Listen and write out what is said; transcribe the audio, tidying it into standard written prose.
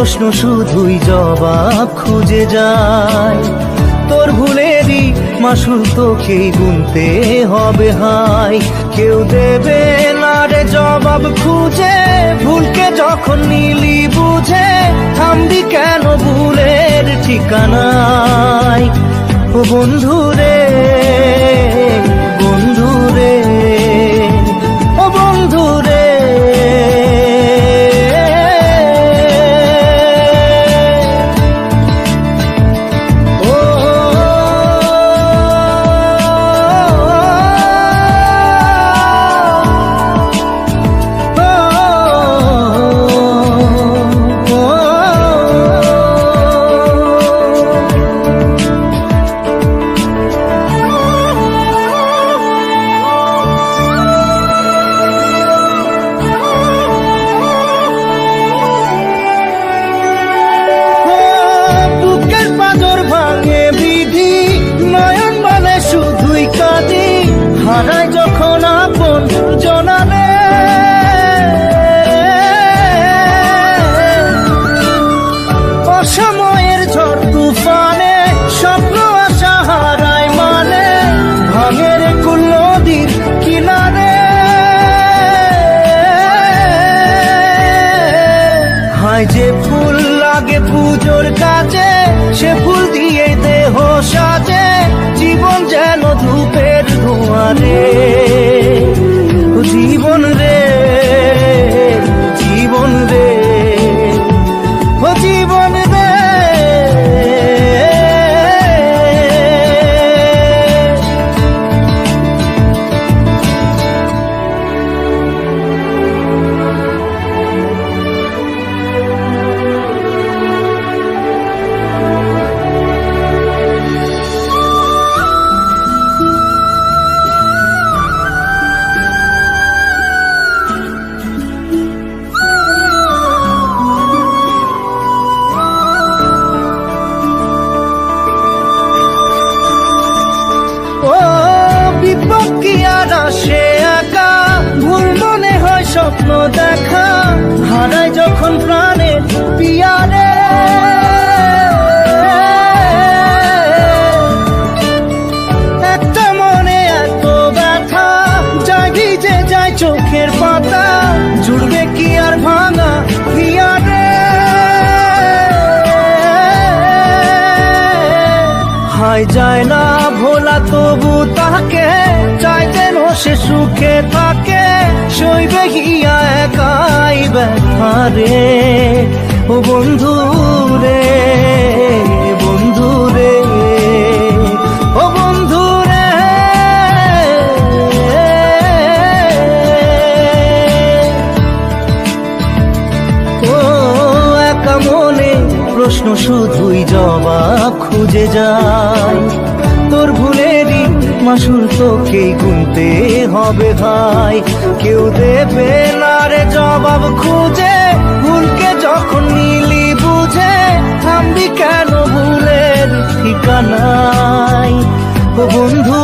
প্রশ্ন শুধুই জবাব খুঁজে যায়। তোর ভুলেরই মাসুল তোকেই গুনতে হবে হাই। কেউ দেবে না রে জবাব খুঁজে, ভুলকে যখন নিলি বুঝে থামবি কেন ভুলের ঠিকানায়। ও বন্ধু রে, বন্ধু রে, ও বন্ধু রে। হারায় যখন আপন জনারে, অসময়ের ঝড় তুফানে স্বপ্ন আশা হারায় মানে, ভাঙের কুল নদীর কিনারে। হায় যে ফুল লাগে পুজোর কাজে, সে ফুল দিয়ে দেহ সাজে, জীবন যেন ধূপের ধোঁয়ারে। জীবন রে, জীবন রে, ও জীবন রে। সে একা ভুল মনে হয় স্বপ্ন দেখা, হারায় যখন প্রাণের পিয়ারে। একটা মনে এত ব্যথা যায় ভিজে যায় চোখের পাতা, জুড়বে কি আর ভাঙা পিয়ারে। হায় যায় না ভোলা তবু তাকে চাই যেন সে সুখে থাকে, সইবে গিয়া একাই ব্যথা রে। ও বন্ধু রে, বন্ধু রে, ও বন্ধু রে। ও একা মনে প্রশ্ন শুধুই জবাব খুঁজে যায়। তোর ভুলেরই মাসুল তোকেই গুনতে হবে ভাই। কেউ দেবে না রে জবাব খুঁজে, ভুলকে যখন নিলি বুঝে থামবি কেন ভুলের ঠিকানায়। ও বন্ধু